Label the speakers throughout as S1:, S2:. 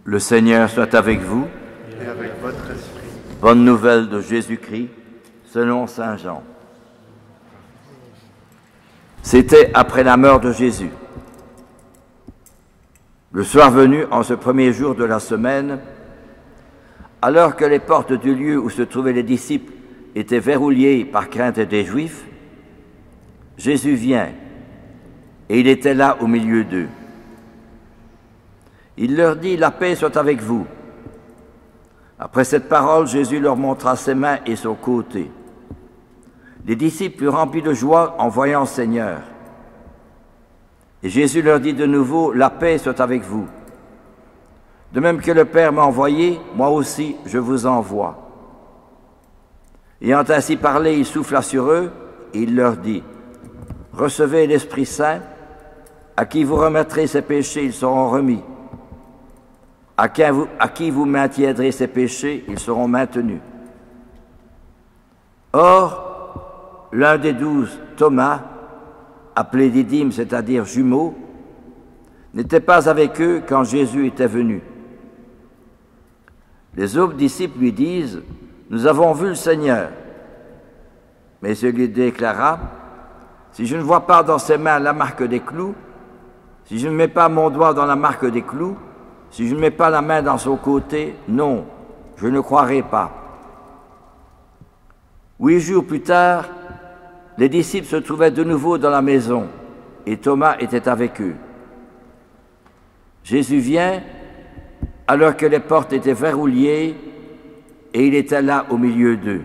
S1: Le Seigneur soit avec vous.
S2: Et avec votre esprit.
S1: Bonne nouvelle de Jésus-Christ, selon saint Jean. C'était après la mort de Jésus. Le soir venu, en ce premier jour de la semaine, alors que les portes du lieu où se trouvaient les disciples étaient verrouillées par crainte des Juifs, Jésus vient, et il était là au milieu d'eux. Il leur dit « La paix soit avec vous ». Après cette parole, Jésus leur montra ses mains et son côté. Les disciples furent remplis de joie en voyant le Seigneur. Et Jésus leur dit de nouveau « La paix soit avec vous ». De même que le Père m'a envoyé, moi aussi je vous envoie. Ayant ainsi parlé, il souffla sur eux et il leur dit « Recevez l'Esprit Saint, à qui vous remettrez ses péchés, ils seront remis. À qui vous maintiendrez ses péchés, ils seront maintenus. » Or, l'un des 12, Thomas, appelé Didyme, c'est-à-dire jumeau, n'était pas avec eux quand Jésus était venu. Les autres disciples lui disent « Nous avons vu le Seigneur. » Mais il lui déclara « Si je ne vois pas dans ses mains la marque des clous, si je ne mets pas mon doigt dans la marque des clous, si je ne mets pas la main dans son côté, non, je ne croirai pas. » 8 jours plus tard, les disciples se trouvaient de nouveau dans la maison et Thomas était avec eux. Jésus vient alors que les portes étaient verrouillées et il était là au milieu d'eux.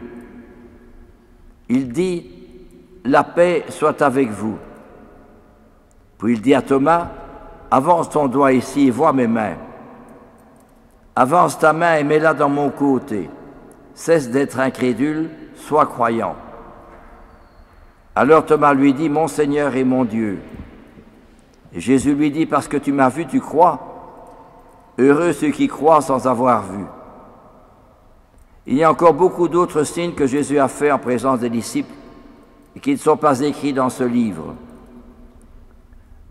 S1: Il dit « La paix soit avec vous. » Puis il dit à Thomas « Avance ton doigt ici et vois mes mains. Avance ta main et mets-la dans mon côté. Cesse d'être incrédule, sois croyant. » Alors Thomas lui dit « Mon Seigneur et mon Dieu. » Et Jésus lui dit « Parce que tu m'as vu, tu crois. Heureux ceux qui croient sans avoir vu. » Il y a encore beaucoup d'autres signes que Jésus a faits en présence des disciples et qui ne sont pas écrits dans ce livre.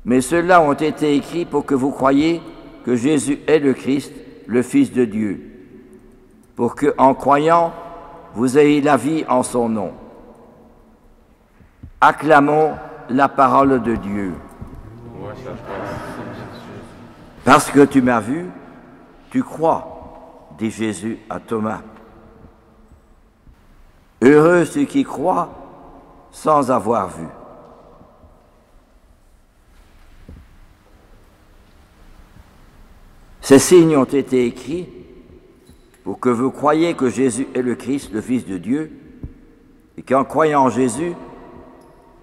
S1: Mais ceux-là ont été écrits pour que vous croyiez que Jésus est le Christ, le Fils de Dieu, pour que, en croyant, vous ayez la vie en son nom. Acclamons la parole de Dieu. Parce que tu m'as vu, tu crois, dit Jésus à Thomas. Heureux ceux qui croient sans avoir vu. Ces signes ont été écrits pour que vous croyiez que Jésus est le Christ, le Fils de Dieu, et qu'en croyant en Jésus,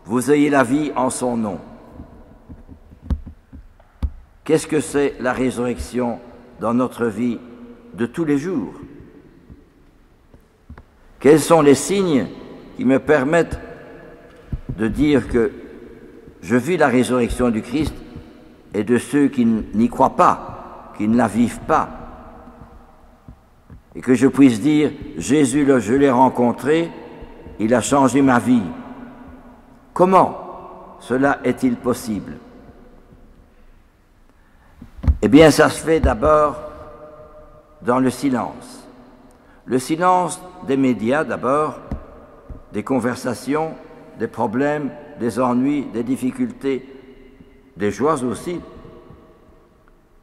S1: vous ayez la vie en son nom. Qu'est-ce que c'est la résurrection dans notre vie de tous les jours? Quels sont les signes qui me permettent de dire que je vis la résurrection du Christ et de ceux qui n'y croient pas, qui ne la vivent pas? Et que je puisse dire, Jésus, je l'ai rencontré, il a changé ma vie. Comment cela est-il possible? Eh bien, ça se fait d'abord dans le silence. Le silence des médias d'abord, des conversations, des problèmes, des ennuis, des difficultés, des joies aussi.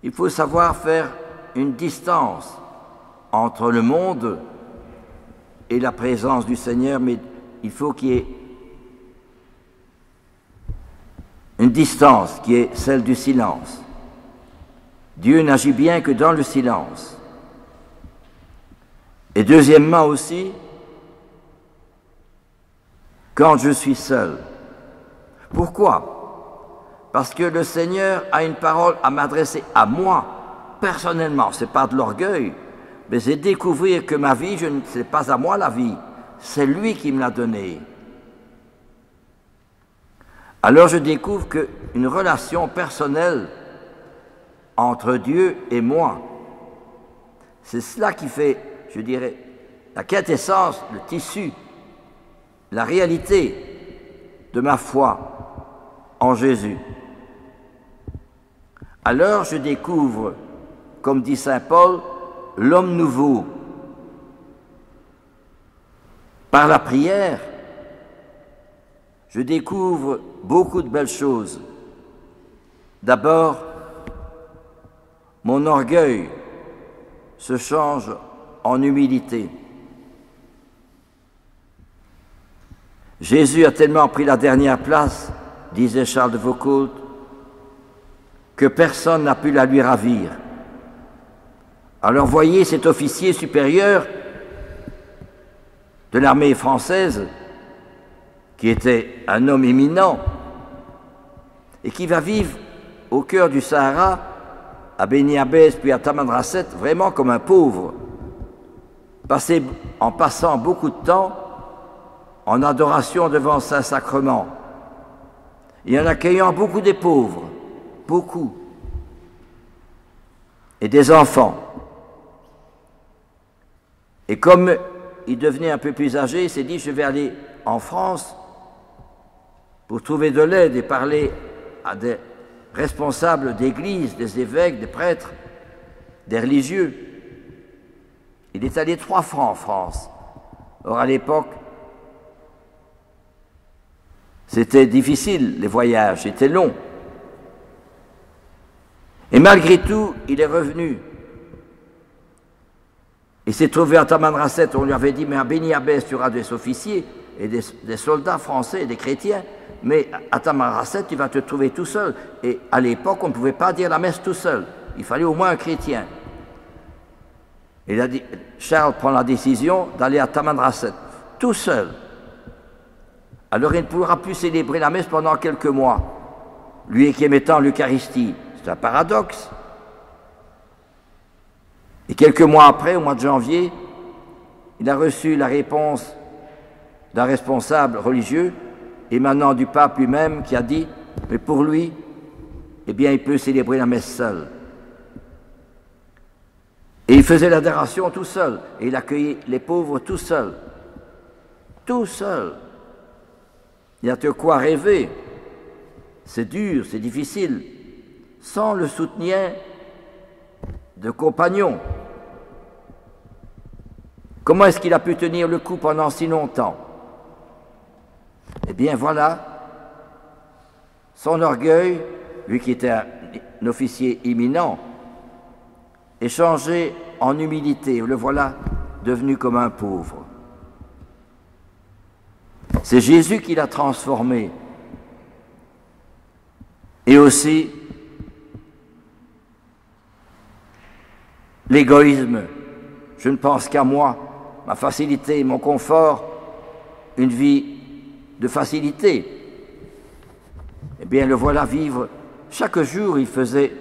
S1: Il faut savoir faire une distance entre le monde et la présence du Seigneur, mais il faut qu'il y ait une distance qui est celle du silence. Dieu n'agit bien que dans le silence. Et deuxièmement aussi, quand je suis seul. Pourquoi? Parce que le Seigneur a une parole à m'adresser à moi, personnellement. Ce n'est pas de l'orgueil, mais c'est découvrir que ma vie, ce n'est pas à moi la vie, c'est lui qui me l'a donnée. Alors je découvre qu'une relation personnelle entre Dieu et moi, c'est cela qui fait, je dirais, la quintessence, le tissu, la réalité de ma foi en Jésus. Alors je découvre comme dit saint Paul, l'homme nouveau. Par la prière, je découvre beaucoup de belles choses. D'abord, mon orgueil se change en humilité. Jésus a tellement pris la dernière place, disait Charles de Foucault, que personne n'a pu la lui ravir. Alors voyez cet officier supérieur de l'armée française, qui était un homme éminent, et qui va vivre au cœur du Sahara, à Beni Abbès, puis à Tamanrasset, vraiment comme un pauvre, en passant beaucoup de temps en adoration devant Saint-Sacrement, et en accueillant beaucoup des pauvres, beaucoup, et des enfants. Et comme il devenait un peu plus âgé, il s'est dit, je vais aller en France pour trouver de l'aide et parler à des responsables d'église, des évêques, des prêtres, des religieux. Il est allé 3 fois en France. Or, à l'époque, c'était difficile, les voyages, c'était long. Et malgré tout, il est revenu. Il s'est trouvé à Tamanrasset, on lui avait dit, mais à Beni Abbès, tu auras des officiers et des soldats français, des chrétiens, mais à Tamanrasset, tu vas te trouver tout seul. Et à l'époque, on ne pouvait pas dire la messe tout seul. Il fallait au moins un chrétien. Et Charles prend la décision d'aller à Tamanrasset, tout seul. Alors il ne pourra plus célébrer la messe pendant quelques mois, lui qui aimait tant l'Eucharistie. C'est un paradoxe. Et quelques mois après, au mois de janvier, il a reçu la réponse d'un responsable religieux, émanant du pape lui-même, qui a dit, mais pour lui, eh bien, il peut célébrer la messe seul. Et il faisait l'adoration tout seul, et il accueillait les pauvres tout seul. Tout seul. Il y a de quoi rêver. C'est dur, c'est difficile, sans le soutien de compagnons. Comment est-ce qu'il a pu tenir le coup pendant si longtemps? Eh bien voilà, son orgueil, lui qui était un officier éminent, est changé en humilité. Le voilà devenu comme un pauvre. C'est Jésus qui l'a transformé. Et aussi l'égoïsme. Je ne pense qu'à moi, ma facilité, mon confort, une vie de facilité. Eh bien, le voilà vivre. Chaque jour, il faisait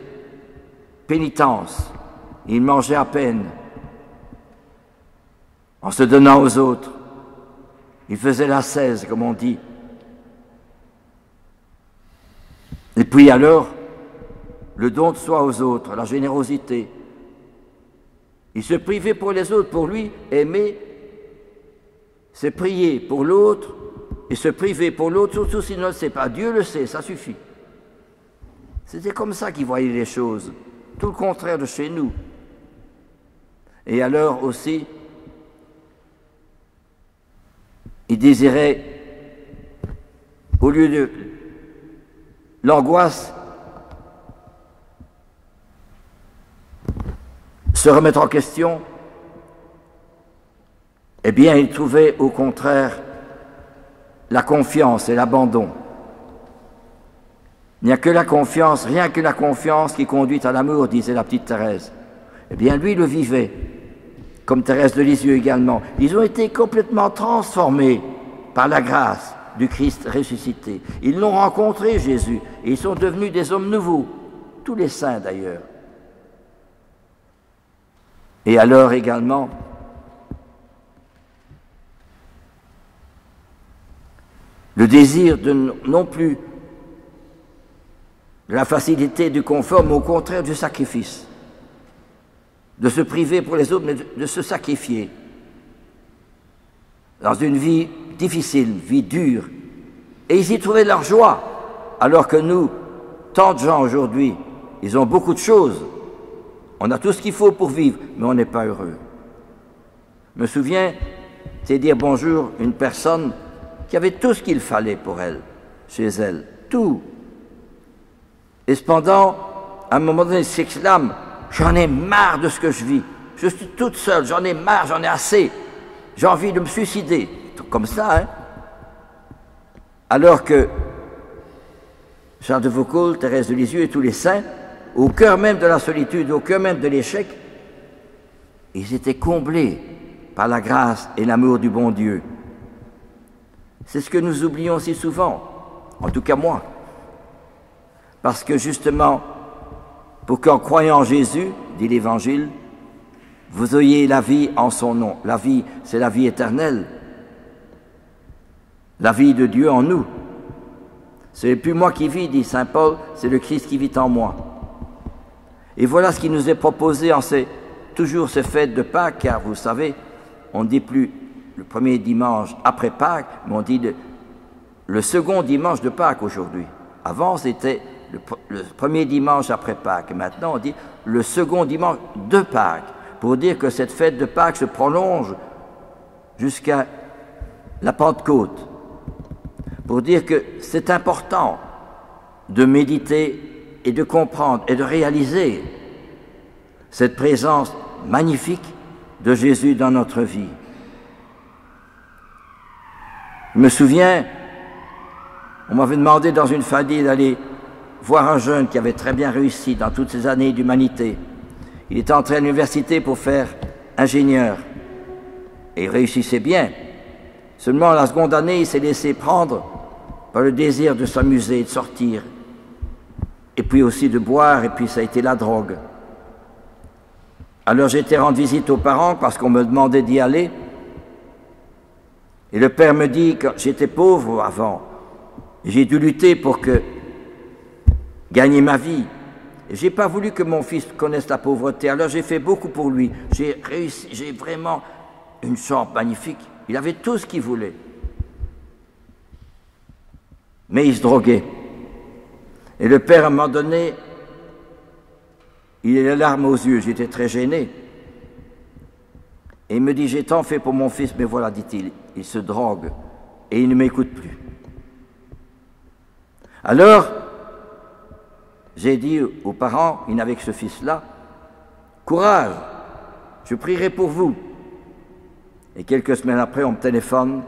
S1: pénitence. Il mangeait à peine, en se donnant aux autres. Il faisait l'ascèse, comme on dit. Et puis alors, le don de soi aux autres, la générosité. Il se privait pour les autres. Pour lui, aimer, c'est prier pour l'autre et se priver pour l'autre, surtout s'il ne le sait pas. Dieu le sait, ça suffit. C'était comme ça qu'il voyait les choses, tout le contraire de chez nous. Et alors aussi, il désirait, au lieu de l'angoisse, se remettre en question, eh bien, il trouvait au contraire la confiance et l'abandon. Il n'y a que la confiance, rien que la confiance qui conduit à l'amour, disait la petite Thérèse. Eh bien, lui le vivait, comme Thérèse de Lisieux également. Ils ont été complètement transformés par la grâce du Christ ressuscité. Ils l'ont rencontré, Jésus, et ils sont devenus des hommes nouveaux, tous les saints d'ailleurs. Et alors également, le désir de non plus de la facilité, du confort, mais au contraire du sacrifice. De se priver pour les autres, mais de se sacrifier. Dans une vie difficile, vie dure. Et ils y trouvaient leur joie. Alors que nous, tant de gens aujourd'hui, ils ont beaucoup de choses. On a tout ce qu'il faut pour vivre, mais on n'est pas heureux. Je me souviens, c'est dire bonjour à une personne qui avait tout ce qu'il fallait pour elle, chez elle, tout. Et cependant, à un moment donné, elle s'exclame, j'en ai marre de ce que je vis. Je suis toute seule, j'en ai marre, j'en ai assez. J'ai envie de me suicider. Tout comme ça, hein. Alors que Charles de Foucault, Thérèse de Lisieux et tous les saints, au cœur même de la solitude, au cœur même de l'échec, ils étaient comblés par la grâce et l'amour du bon Dieu. C'est ce que nous oublions si souvent, en tout cas moi. Parce que justement, pour qu'en croyant en Jésus, dit l'Évangile, vous ayez la vie en son nom. La vie, c'est la vie éternelle. La vie de Dieu en nous. Ce n'est plus moi qui vis, dit saint Paul, c'est le Christ qui vit en moi. Et voilà ce qui nous est proposé en toujours ces fêtes de Pâques, car vous savez, on ne dit plus le premier dimanche après Pâques, mais on dit le second dimanche de Pâques aujourd'hui. Avant, c'était le premier dimanche après Pâques. Maintenant, on dit le second dimanche de Pâques, pour dire que cette fête de Pâques se prolonge jusqu'à la Pentecôte. Pour dire que c'est important de méditer et de comprendre et de réaliser cette présence magnifique de Jésus dans notre vie. Je me souviens, on m'avait demandé dans une famille d'aller voir un jeune qui avait très bien réussi dans toutes ces années d'humanité. Il était entré à l'université pour faire ingénieur et il réussissait bien. Seulement, la seconde année, il s'est laissé prendre par le désir de s'amuser, de sortir, et puis aussi de boire, et puis ça a été la drogue. Alors j'ai été rendre visite aux parents parce qu'on me demandait d'y aller. Et le père me dit que j'étais pauvre avant. J'ai dû lutter pour gagner ma vie. Et j'ai pas voulu que mon fils connaisse la pauvreté. Alors j'ai fait beaucoup pour lui. J'ai réussi, j'ai vraiment une chambre magnifique. Il avait tout ce qu'il voulait. Mais il se droguait. Et le père, à un moment donné, il a les larmes aux yeux. J'étais très gêné. Et il me dit, j'ai tant fait pour mon fils, mais voilà, dit-il, il se drogue et il ne m'écoute plus. Alors, j'ai dit aux parents, il n'avait que ce fils-là, courage, je prierai pour vous. Et quelques semaines après, on me téléphone,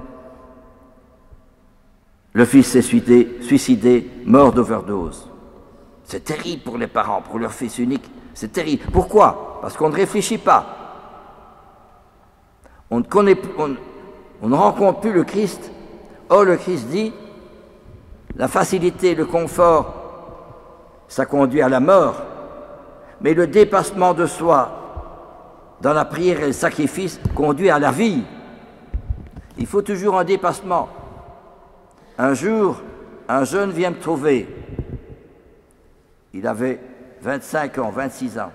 S1: le fils s'est suicidé, mort d'overdose. C'est terrible pour les parents, pour leur fils unique, c'est terrible. Pourquoi? Parce qu'on ne réfléchit pas. On ne rencontre plus le Christ. Or, le Christ dit, la facilité, le confort, ça conduit à la mort. Mais le dépassement de soi dans la prière et le sacrifice conduit à la vie. Il faut toujours un dépassement. Un jour, un jeune vient me trouver. Il avait 25 ans, 26 ans.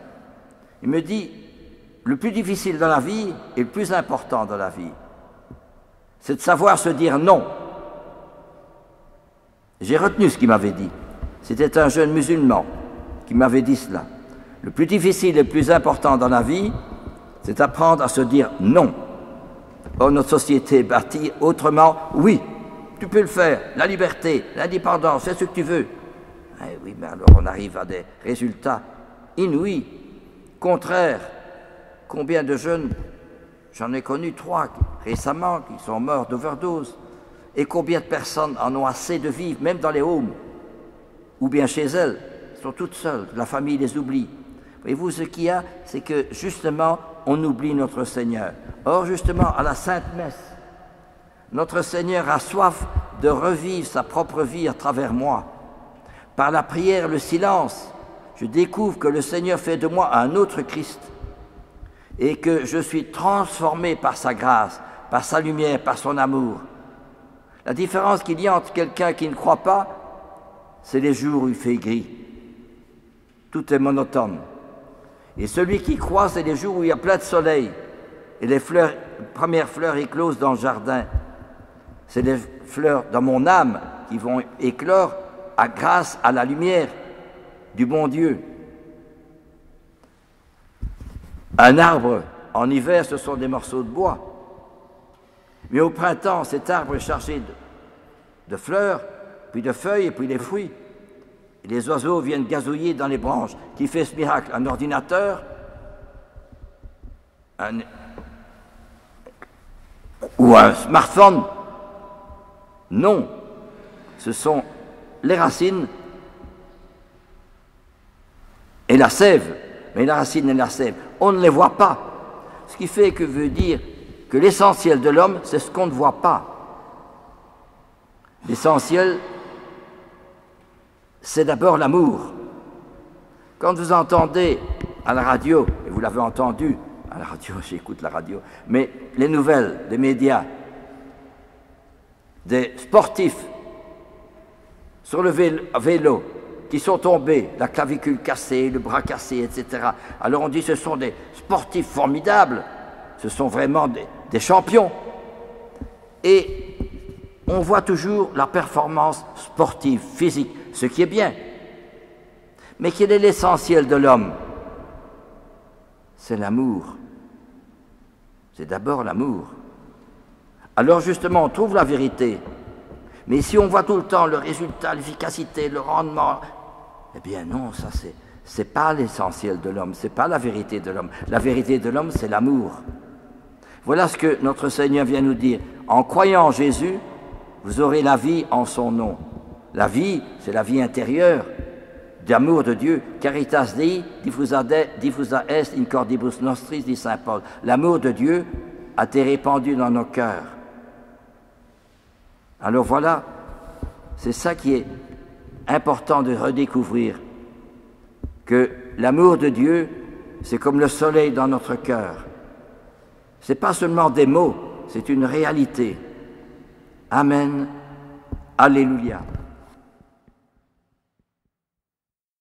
S1: Il me dit, le plus difficile dans la vie et le plus important dans la vie, c'est de savoir se dire non. J'ai retenu ce qu'il m'avait dit. C'était un jeune musulman qui m'avait dit cela. Le plus difficile et le plus important dans la vie, c'est apprendre à se dire non. Or, notre société est bâtie autrement. Oui, tu peux le faire. La liberté, l'indépendance, fais ce que tu veux. Eh oui, mais alors on arrive à des résultats inouïs, contraires. Combien de jeunes, j'en ai connu 3 récemment, qui sont morts d'overdose. Et combien de personnes en ont assez de vivre, même dans les homes, ou bien chez elles, sont toutes seules, la famille les oublie. Voyez-vous, ce qu'il y a, c'est que justement, on oublie notre Seigneur. Or, justement, à la Sainte Messe, notre Seigneur a soif de revivre sa propre vie à travers moi. Par la prière, le silence, je découvre que le Seigneur fait de moi un autre Christ et que je suis transformé par sa grâce, par sa lumière, par son amour. La différence qu'il y a entre quelqu'un qui ne croit pas, c'est les jours où il fait gris. Tout est monotone. Et celui qui croit, c'est les jours où il y a plein de soleil. Et les premières fleurs éclosent dans le jardin. C'est les fleurs dans mon âme qui vont éclore grâce à la lumière du bon Dieu. Un arbre, en hiver, ce sont des morceaux de bois. Mais au printemps, cet arbre est chargé de fleurs, puis de feuilles et puis des fruits. Et les oiseaux viennent gazouiller dans les branches. Qui fait ce miracle? Un ordinateur? Ou un smartphone? Non. Ce sont les racines et la sève. Mais la racine et la sève, on ne les voit pas. Ce qui fait que veut dire que l'essentiel de l'homme, c'est ce qu'on ne voit pas. L'essentiel, c'est d'abord l'amour. Quand vous entendez à la radio, et vous l'avez entendu, à la radio, j'écoute la radio, mais les nouvelles, les médias, des sportifs sur le vélo qui sont tombés, la clavicule cassée, le bras cassé, etc. Alors on dit ce sont des sportifs formidables, ce sont vraiment des champions. Et on voit toujours la performance sportive, physique, ce qui est bien. Mais quel est l'essentiel de l'homme? C'est l'amour. C'est d'abord l'amour. Alors justement, on trouve la vérité. Mais si on voit tout le temps le résultat, l'efficacité, le rendement, eh bien non, ça c'est pas l'essentiel de l'homme, c'est pas la vérité de l'homme. La vérité de l'homme, c'est l'amour. Voilà ce que notre Seigneur vient nous dire. En croyant en Jésus, vous aurez la vie en son nom. La vie, c'est la vie intérieure d'amour de Dieu. Caritas Dei diffusa est in cordibus nostris, dit saint Paul. L'amour de Dieu a été répandu dans nos cœurs. Alors voilà, c'est ça qui est important de redécouvrir, que l'amour de Dieu, c'est comme le soleil dans notre cœur. Ce n'est pas seulement des mots, c'est une réalité. Amen. Alléluia.